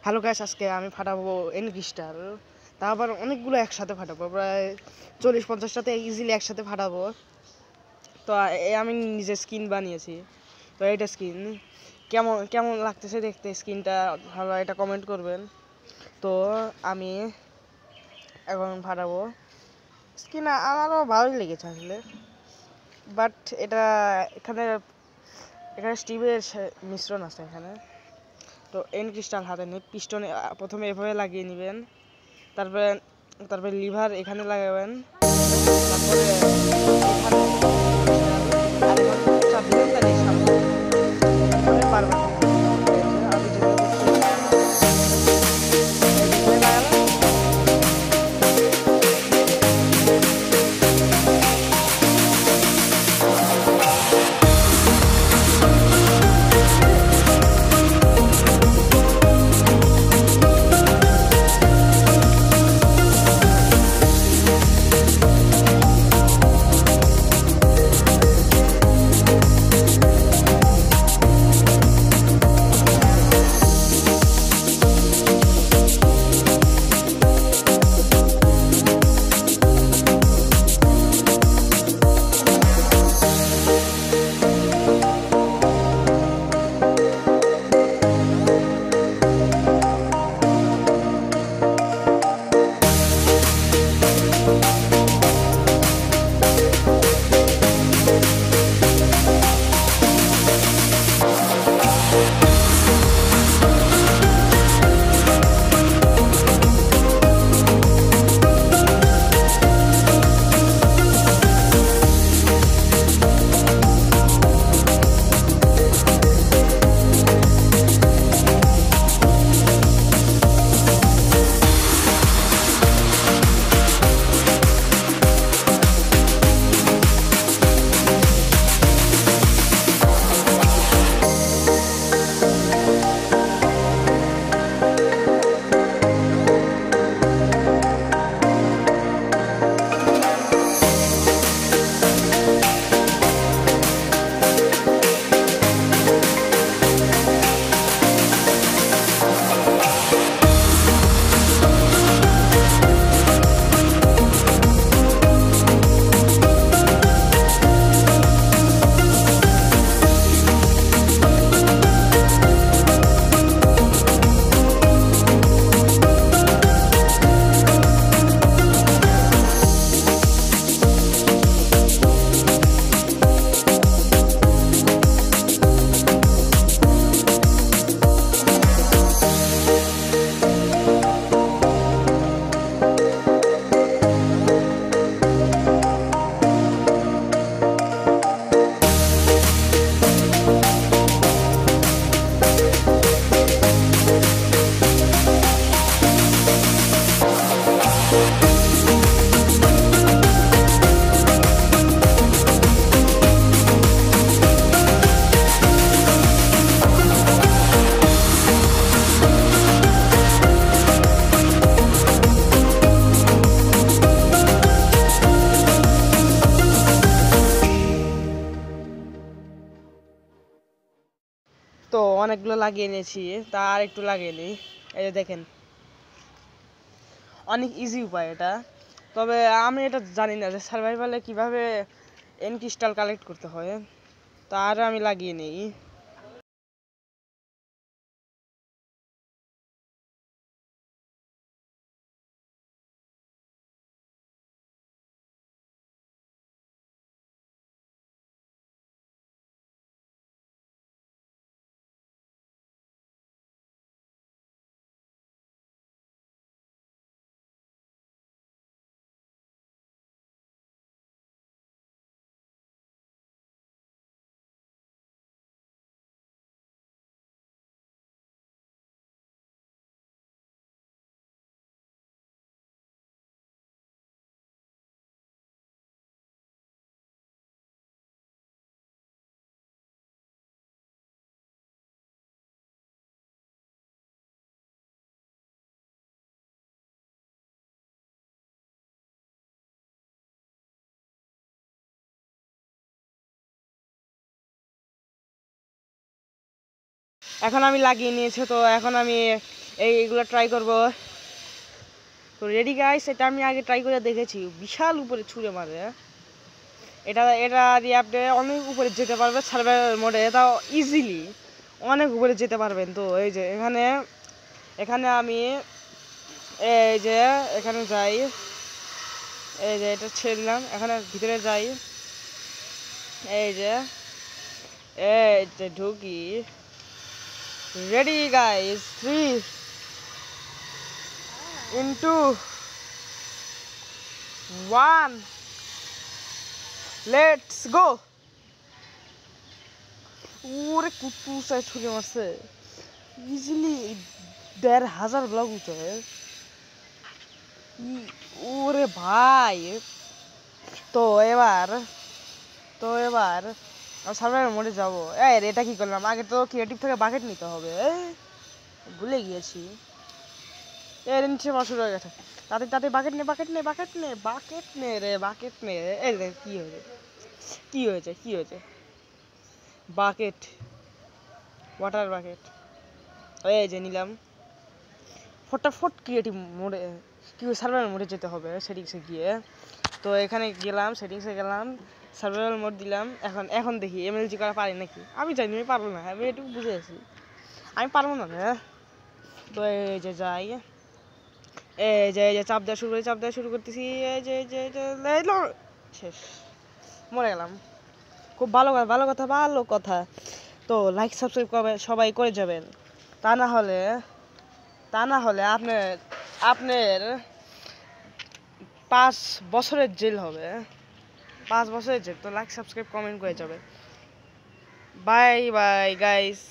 Hello guys, আজকে আমি ফাটাবো N crystal. তা আবার অনেকগুলো একসাথে ফাটাবো, প্রায় 40-50টাতে ইজিলি একসাথে ফাটাবো। তো আমি নিজে স্কিন বানিয়েছি। তো এটা স্কিন কেমন কেমন লাগতেছে দেখতে, স্কিনটা ভালো এটা কমেন্ট করবেন। তো আমি এখন ফাটাবো স্কিন, আমারও ভালোই লেগেছে আসলে। বাট এটা এখানে স্টিভের মিশ্রণ আছে এখানে। তো এন ক্রিস্টাল হাতে নিয়ে পিস্টনে প্রথমে এভাবে লাগিয়ে নেবেন, তারপরে লিভার এখানে লাগাবেন, তারপরে এখানে আর এখানে চাপ দিবেন, তাহলে সামনে এভাবে বারবার আমি যেভাবে লাগালাম। তো অনেকগুলো লাগিয়ে নিয়েছি, তা আর একটু লাগিয়ে নিই। এই যে দেখেন, অনেক ইজি উপায় এটা। তবে আমি এটা জানি না যে সার্ভাইভালে কিভাবে এন ক্রিস্টাল কালেক্ট করতে হয়, তা আর আমি লাগিয়ে নিই। এখন আমি লাগিয়ে নিয়েছি, তো এখন আমি এইগুলো ট্রাই করব। তো রেডি গাইস, এটা আমি আগে ট্রাই করে দেখেছি, বিশাল উপরে ছুঁড়ে মারে। এটা এটা দিয়ে আপনি অনেক উপরে যেতে পারবেন সার্ভাইভাল মোডে, তাও ইজিলি অনেক উপরে যেতে পারবেন। তো এই যে এখানে এখানে আমি এই যে এখানে যাই, এই যে এটা ছেড়ে দিলাম, এখানে ভিতরে যাই, এই যে ঢুকি। Ready guys, 3 into 1, let's go. ওরে কুটু সাই ছুঁড়ে মারছে ইজিলি 1,500 ব্লক উঠে। ওরে ভাই, তো এবার সার্ভাইভাল মোডে যাবো। এটা কি করলাম, আগে তো ক্রিয়েটিভ থেকে বাকেট নিতে হবে, ভুলে গিয়েছি। নিচে মাস শুরু হয়ে গেছে, তাতে তাতে বাকেট নে বাকেট নে বাকেট নে বাকেট নে রে বাকেট নে। এই রে কি হয়েছে কি হয়েছে কি হয়েছে, বাকেট, ওয়াটার বাকেট, এই যে নিলাম। ফটাফট ক্রিয়েটিভ মোডে কি সার্ভাইভাল মোডে যেতে হবে, সেটিংসে গিয়ে। তো এখানে গেলাম, সেটিংসে গেলাম, সার্ভাইভাল মোড দিলাম। এখন দেখি এমএলজি করা পারি নাকি। আমি জানি আমি পারবো না, আমি এটুকু বুঝে আছি আমি পারবো না। তো এই যে যাই, এই যে চাপ দেওয়া শুরু করতেছি, এই যে শেষ, মরে গেলাম। খুব ভালো কথা ভালো কথা ভালো কথা। তো লাইক সাবস্ক্রাইব সবাই করে যাবেন, তা না হলে আপনার 5 বছরের জেল হবে, 5 বছরের জেল। তো লাইক সাবস্ক্রাইব কমেন্ট করে যাবে। Bye bye guys.